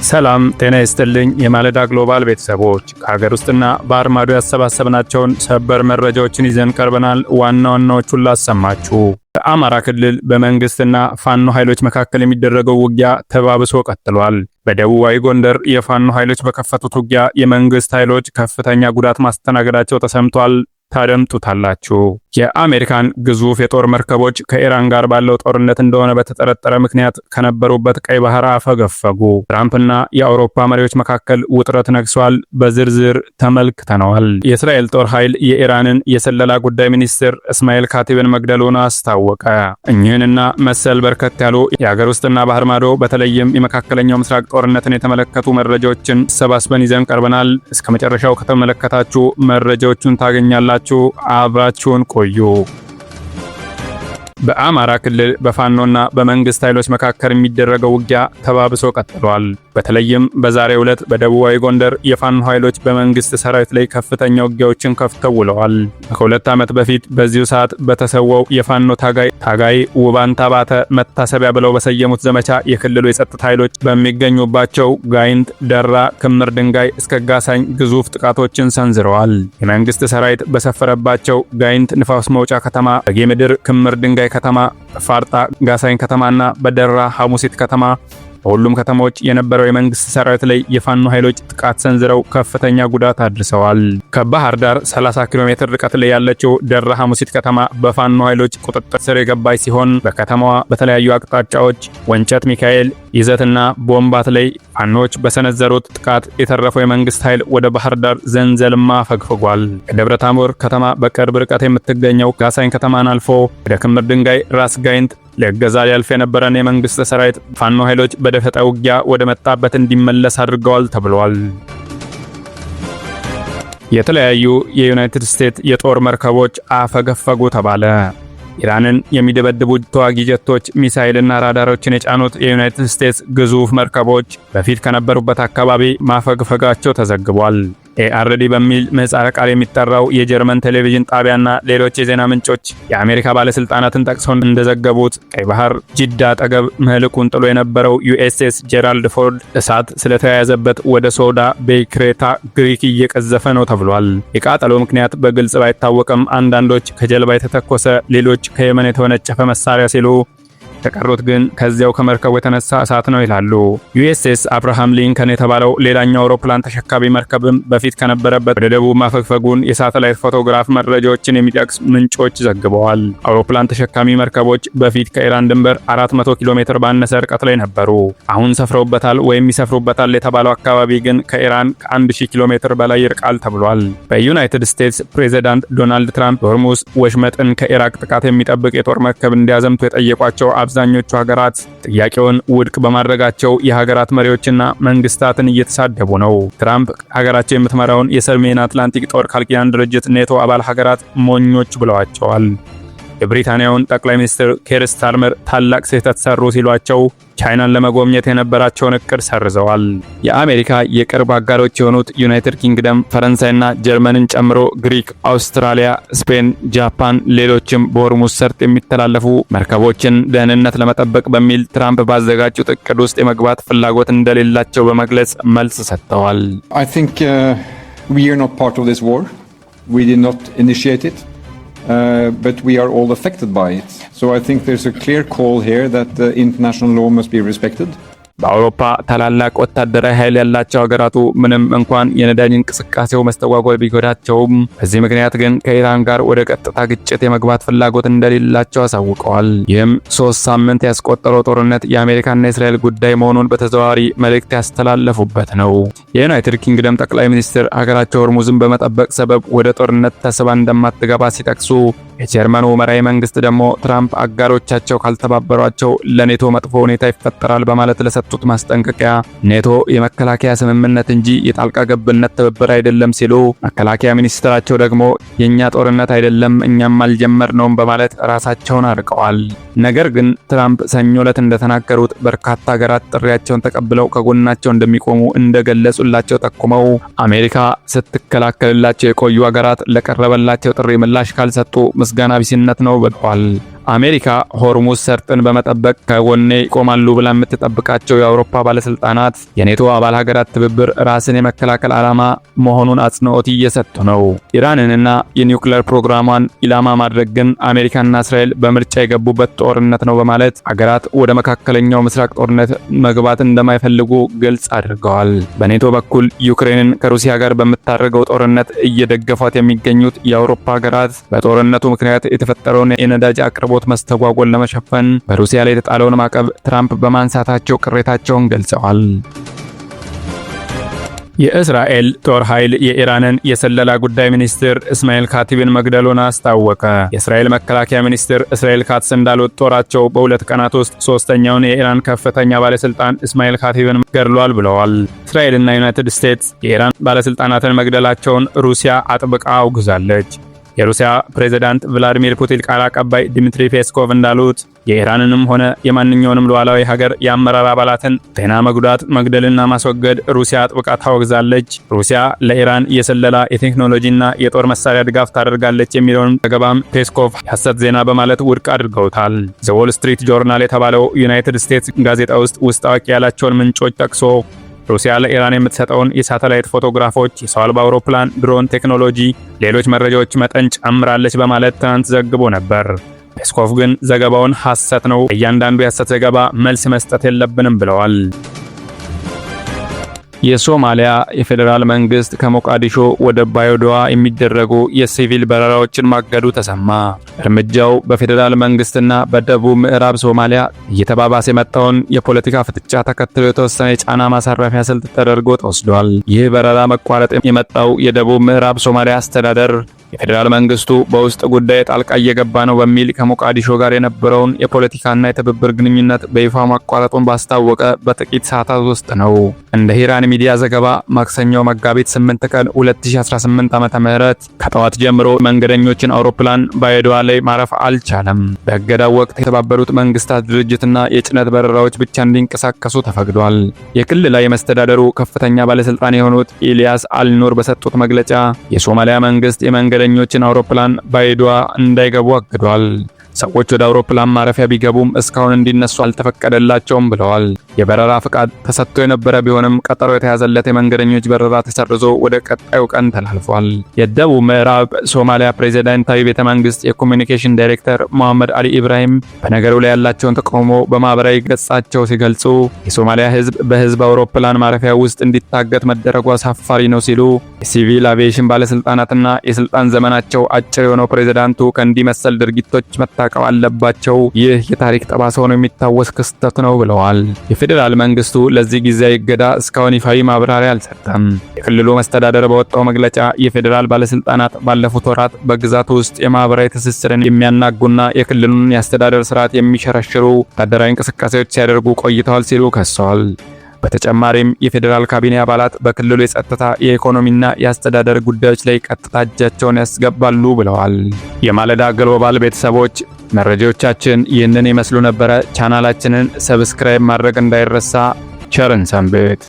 ሰላም ጤና ይስጥልኝ የማለዳ ግሎባል ቤተሰቦች ከሀገር ውስጥና ባህር ማዶ ያሰባሰብናቸውን ሰበር መረጃዎችን ይዘን ቀርበናል። ዋና ዋናዎቹን ላሰማችሁ። በአማራ ክልል በመንግስትና ፋኖ ኃይሎች መካከል የሚደረገው ውጊያ ተባብሶ ቀጥሏል። በደቡባዊ ጎንደር የፋኖ ኃይሎች በከፈቱት ውጊያ የመንግስት ኃይሎች ከፍተኛ ጉዳት ማስተናገዳቸው ተሰምቷል። ታደምጡታላችሁ። የአሜሪካን ግዙፍ የጦር መርከቦች ከኢራን ጋር ባለው ጦርነት እንደሆነ በተጠረጠረ ምክንያት ከነበሩበት ቀይ ባህር አፈገፈጉ። ትራምፕና የአውሮፓ መሪዎች መካከል ውጥረት ነግሷል። በዝርዝር ተመልክተነዋል። የእስራኤል ጦር ኃይል የኢራንን የስለላ ጉዳይ ሚኒስትር እስማኤል ካቲብን መግደሉን አስታወቀ። እኚህንና መሰል በርከት ያሉ የሀገር ውስጥና ባህር ማዶ በተለይም የመካከለኛው ምስራቅ ጦርነትን የተመለከቱ መረጃዎችን ሰባስበን ይዘን ቀርበናል። እስከ መጨረሻው ከተመለከታችሁ መረጃዎቹን ታገኛላችሁ። አብራችሁን ቆዩ። በአማራ ክልል በፋኖና በመንግስት ኃይሎች መካከል የሚደረገው ውጊያ ተባብሶ ቀጥሏል። በተለይም በዛሬው ዕለት በደቡባዊ ጎንደር የፋኖ ኃይሎች በመንግስት ሰራዊት ላይ ከፍተኛ ውጊያዎችን ከፍተው ውለዋል። ከሁለት ዓመት በፊት በዚሁ ሰዓት በተሰዋው የፋኖ ታጋይ ውባንታ ባተ መታሰቢያ ብለው በሰየሙት ዘመቻ የክልሉ የጸጥታ ኃይሎች በሚገኙባቸው ጋይንት፣ ደራ፣ ክምር ድንጋይ እስከ ጋሳኝ ግዙፍ ጥቃቶችን ሰንዝረዋል። የመንግስት ሰራዊት በሰፈረባቸው ጋይንት ንፋስ መውጫ ከተማ፣ በጌምድር ክምር ድንጋይ ከተማ፣ ፋርጣ ጋሳኝ ከተማና በደራ ሐሙሲት ከተማ በሁሉም ከተሞች የነበረው የመንግስት ሰራዊት ላይ የፋኖ ኃይሎች ጥቃት ሰንዝረው ከፍተኛ ጉዳት አድርሰዋል። ከባህር ዳር 30 ኪሎ ሜትር ርቀት ላይ ያለችው ደራ ሐሙሲት ከተማ በፋኖ ኃይሎች ቁጥጥር ስር የገባች ሲሆን በከተማዋ በተለያዩ አቅጣጫዎች ወንጨት ሚካኤል፣ ይዘትና ቦምባት ላይ ፋኖች በሰነዘሩት ጥቃት የተረፈው የመንግስት ኃይል ወደ ባህር ዳር ዘንዘልማ ፈግፍጓል። ከደብረ ታቦር ከተማ በቅርብ ርቀት የምትገኘው ጋሳኝ ከተማን አልፎ ወደ ክምር ድንጋይ ራስ ጋይንት ለገዛ ያልፍ የነበረን የመንግስት ሰራዊት ፋኖ ኃይሎች በደፈጣ ውጊያ ወደ መጣበት እንዲመለስ አድርገዋል ተብሏል። የተለያዩ የዩናይትድ ስቴትስ የጦር መርከቦች አፈገፈጉ ተባለ። ኢራንን የሚደበድቡ ተዋጊ ጀቶች፣ ሚሳኤልና ራዳሮችን የጫኑት የዩናይትድ ስቴትስ ግዙፍ መርከቦች በፊት ከነበሩበት አካባቢ ማፈግፈጋቸው ተዘግቧል። ኤአርዲ በሚል ምህጻረ ቃል የሚጠራው የጀርመን ቴሌቪዥን ጣቢያና ሌሎች የዜና ምንጮች የአሜሪካ ባለስልጣናትን ጠቅሰው እንደዘገቡት ቀይ ባህር ጂዳ አጠገብ ምህልኩን ጥሎ የነበረው ዩኤስኤስ ጄራልድ ፎርድ እሳት ስለተያያዘበት ወደ ሶዳ ቤይ ክሬታ ግሪክ እየቀዘፈ ነው ተብሏል። የቃጠሎ ምክንያት በግልጽ ባይታወቅም አንዳንዶች ከጀልባ የተተኮሰ፣ ሌሎች ከየመን የተወነጨፈ መሳሪያ ሲሉ ተቀሩት ግን ከዚያው ከመርከቡ የተነሳ እሳት ነው ይላሉ። ዩኤስኤስ አብርሃም ሊንከን የተባለው ሌላኛው አውሮፕላን ተሸካሚ መርከብም በፊት ከነበረበት ወደ ደቡብ ማፈግፈጉን የሳተላይት ፎቶግራፍ መረጃዎችን የሚጠቅስ ምንጮች ዘግበዋል። አውሮፕላን ተሸካሚ መርከቦች በፊት ከኢራን ድንበር 400 ኪሎ ሜትር ባነሰ ርቀት ላይ ነበሩ። አሁን ሰፍረውበታል ወይም ይሰፍሩበታል የተባለው አካባቢ ግን ከኢራን ከ1000 ኪሎ ሜትር በላይ ይርቃል ተብሏል። በዩናይትድ ስቴትስ ፕሬዚዳንት ዶናልድ ትራምፕ በሆርሙዝ ወሽመጥን ከኢራቅ ጥቃት የሚጠብቅ የጦር መርከብ እንዲያዘምቱ የጠየቋቸው አብዛኞቹ ሀገራት ጥያቄውን ውድቅ በማድረጋቸው የሀገራት መሪዎችና መንግስታትን እየተሳደቡ ነው። ትራምፕ ሀገራቸው የምትመራውን የሰሜን አትላንቲክ ጦር ቃል ኪዳን ድርጅት ኔቶ አባል ሀገራት ሞኞች ብለዋቸዋል። የብሪታንያውን ጠቅላይ ሚኒስትር ኬር ስታርመር ታላቅ ስህተት ሰሩ ሲሏቸው ቻይናን ለመጎብኘት የነበራቸውን እቅድ ሰርዘዋል። የአሜሪካ የቅርብ አጋሮች የሆኑት ዩናይትድ ኪንግደም፣ ፈረንሳይና ጀርመንን ጨምሮ ግሪክ፣ አውስትራሊያ፣ ስፔን፣ ጃፓን፣ ሌሎችም በሆርሙዝ ሰርጥ የሚተላለፉ መርከቦችን ደህንነት ለመጠበቅ በሚል ትራምፕ ባዘጋጁት እቅድ ውስጥ የመግባት ፍላጎት እንደሌላቸው በመግለጽ መልስ ሰጥተዋል። I think we are not part of this war. We did not initiate it. But we are all affected by it. So I think there's a clear call here that international law must be respected. በአውሮፓ ታላላቅ ወታደራዊ ኃይል ያላቸው ሀገራቱ ምንም እንኳን የነዳጅ እንቅስቃሴው መስተጓጎል ቢጎዳቸውም በዚህ ምክንያት ግን ከኢራን ጋር ወደ ቀጥታ ግጭት የመግባት ፍላጎት እንደሌላቸው አሳውቀዋል። ይህም 3 ሳምንት ያስቆጠረው ጦርነት የአሜሪካና የእስራኤል ጉዳይ መሆኑን በተዘዋዋሪ መልእክት ያስተላለፉበት ነው። የዩናይትድ ኪንግደም ጠቅላይ ሚኒስትር ሀገራቸው ሆርሙዝን በመጠበቅ ሰበብ ወደ ጦርነት ተስባ እንደማትገባ ሲጠቅሱ፣ የጀርመኑ መራሄ መንግስት ደግሞ ትራምፕ አጋሮቻቸው ካልተባበሯቸው ለኔቶ መጥፎ ሁኔታ ይፈጠራል በማለት ለሰጡት ማስጠንቀቂያ ኔቶ የመከላከያ ስምምነት እንጂ የጣልቃ ገብነት ትብብር አይደለም ሲሉ፣ መከላከያ ሚኒስትራቸው ደግሞ የኛ ጦርነት አይደለም እኛም አልጀመርነውም በማለት ራሳቸውን አርቀዋል። ነገር ግን ትራምፕ ሰኞ ዕለት እንደተናገሩት በርካታ ሀገራት ጥሪያቸውን ተቀብለው ከጎናቸው እንደሚቆሙ እንደገለጹላቸው ጠቁመው አሜሪካ ስትከላከልላቸው የቆዩ ሀገራት ለቀረበላቸው ጥሪ ምላሽ ካልሰጡ ምስጋና ቢስነት ነው ብለዋል። አሜሪካ ሆርሙዝ ሰርጥን በመጠበቅ ከጎኔ ይቆማሉ ብላ የምትጠብቃቸው የአውሮፓ ባለስልጣናት የኔቶ አባል ሀገራት ትብብር ራስን የመከላከል ዓላማ መሆኑን አጽንኦት እየሰጡ ነው። ኢራንንና የኒውክሌር ፕሮግራሟን ኢላማ ማድረግ ግን አሜሪካና እስራኤል በምርጫ የገቡበት ጦርነት ነው በማለት ሀገራት ወደ መካከለኛው ምስራቅ ጦርነት መግባት እንደማይፈልጉ ግልጽ አድርገዋል። በኔቶ በኩል ዩክሬንን ከሩሲያ ጋር በምታደርገው ጦርነት እየደገፏት የሚገኙት የአውሮፓ ሀገራት በጦርነቱ ምክንያት የተፈጠረውን የነዳጅ አቅርቦት መስተጓጎል ለመሸፈን በሩሲያ ላይ የተጣለውን ማዕቀብ ትራምፕ በማንሳታቸው ቅሬታቸውን ገልጸዋል። የእስራኤል ጦር ኃይል የኢራንን የሰለላ ጉዳይ ሚኒስትር እስማኤል ካቲብን መግደሉን አስታወቀ። የእስራኤል መከላከያ ሚኒስትር እስራኤል ካትስ እንዳሉት ጦራቸው በሁለት ቀናት ውስጥ ሶስተኛውን የኢራን ከፍተኛ ባለስልጣን እስማኤል ካቲብን ገድሏል ብለዋል። እስራኤልና ዩናይትድ ስቴትስ የኢራን ባለስልጣናትን መግደላቸውን ሩሲያ አጥብቃ አውግዛለች። የሩሲያ ፕሬዝዳንት ቭላዲሚር ፑቲን ቃል አቀባይ ዲሚትሪ ፔስኮቭ እንዳሉት የኢራንንም ሆነ የማንኛውንም ሉዓላዊ ሀገር የአመራር አባላትን ጤና መጉዳት፣ መግደልና ማስወገድ ሩሲያ አጥብቃ ታወግዛለች። ሩሲያ ለኢራን የስለላ የቴክኖሎጂና የጦር መሳሪያ ድጋፍ ታደርጋለች የሚለውን ዘገባም ፔስኮቭ የሐሰት ዜና በማለት ውድቅ አድርገውታል። ዘ ዎል ስትሪት ጆርናል የተባለው ዩናይትድ ስቴትስ ጋዜጣ ውስጥ አዋቂ ያላቸውን ምንጮች ጠቅሶ ሩሲያ ለኢራን የምትሰጠውን የሳተላይት ፎቶግራፎች፣ የሰው አልባ አውሮፕላን፣ ድሮን ቴክኖሎጂ፣ ሌሎች መረጃዎች መጠን ጨምራለች በማለት ትናንት ዘግቦ ነበር። ፔስኮቭ ግን ዘገባውን ሐሰት ነው፣ እያንዳንዱ የሐሰት ዘገባ መልስ መስጠት የለብንም ብለዋል። የሶማሊያ የፌዴራል መንግስት ከሞቃዲሾ ወደ ባዮዶዋ የሚደረጉ የሲቪል በረራዎችን ማገዱ ተሰማ። እርምጃው በፌዴራል መንግስትና በደቡብ ምዕራብ ሶማሊያ እየተባባሰ የመጣውን የፖለቲካ ፍጥጫ ተከትሎ የተወሰነ የጫና ማሳረፊያ ስልት ተደርጎ ተወስዷል። ይህ በረራ መቋረጥ የመጣው የደቡብ ምዕራብ ሶማሊያ አስተዳደር የፌዴራል መንግስቱ በውስጥ ጉዳይ ጣልቃ እየገባ ነው በሚል ከሞቃዲሾ ጋር የነበረውን የፖለቲካና የትብብር ግንኙነት በይፋ ማቋረጡን ባስታወቀ በጥቂት ሰዓታት ውስጥ ነው። እንደ ሂራን ሚዲያ ዘገባ ማክሰኞ መጋቢት 8 ቀን 2018 ዓ.ም ከጠዋት ጀምሮ መንገደኞችን አውሮፕላን ባዮዶዋ ላይ ማረፍ አልቻለም። በእገዳው ወቅት የተባበሩት መንግስታት ድርጅትና የጭነት በረራዎች ብቻ እንዲንቀሳቀሱ ተፈቅዷል። የክልላዊ መስተዳደሩ ከፍተኛ ባለስልጣን የሆኑት ኢልያስ አልኑር በሰጡት መግለጫ የሶማሊያ መንግስት የመንገደኞችን አውሮፕላን ባዮዶዋ እንዳይገቡ አግዷል። ሰዎች ወደ አውሮፕላን ማረፊያ ቢገቡም እስካሁን እንዲነሱ አልተፈቀደላቸውም ብለዋል። የበረራ ፍቃድ ተሰጥቶ የነበረ ቢሆንም ቀጠሮ የተያዘለት የመንገደኞች በረራ ተሰርዞ ወደ ቀጣዩ ቀን ተላልፏል። የደቡብ ምዕራብ ሶማሊያ ፕሬዝዳንታዊ ቤተ መንግስት የኮሚኒኬሽን ዳይሬክተር መሐመድ አሊ ኢብራሂም በነገሩ ላይ ያላቸውን ተቃውሞ በማህበራዊ ገጻቸው ሲገልጹ የሶማሊያ ህዝብ በህዝብ አውሮፕላን ማረፊያ ውስጥ እንዲታገት መደረጉ አሳፋሪ ነው ሲሉ የሲቪል አቪዬሽን ባለስልጣናትና የስልጣን ዘመናቸው አጭር የሆነው ፕሬዝዳንቱ ከእንዲህ መሰል ድርጊቶች መታቀብ አለባቸው። ይህ የታሪክ ጠባሳ ሆኖ የሚታወስ ክስተት ነው ብለዋል። የፌዴራል መንግስቱ ለዚህ ጊዜያዊ እገዳ እስካሁን ይፋዊ ማብራሪያ አልሰጠም። የክልሉ መስተዳደር በወጣው መግለጫ የፌዴራል ባለስልጣናት ባለፉት ወራት በግዛቱ ውስጥ የማህበራዊ ትስስርን የሚያናጉና የክልሉን የአስተዳደር ስርዓት የሚሸረሽሩ ወታደራዊ እንቅስቃሴዎች ሲያደርጉ ቆይተዋል ሲሉ ከሰዋል። በተጨማሪም የፌዴራል ካቢኔ አባላት በክልሉ የጸጥታ፣ የኢኮኖሚና የአስተዳደር ጉዳዮች ላይ ቀጥታ እጃቸውን ያስገባሉ ብለዋል። የማለዳ ግሎባል ቤተሰቦች መረጃዎቻችን ይህንን ይመስሉ ነበረ። ቻናላችንን ሰብስክራይብ ማድረግ እንዳይረሳ። ቸርን ሰንብት።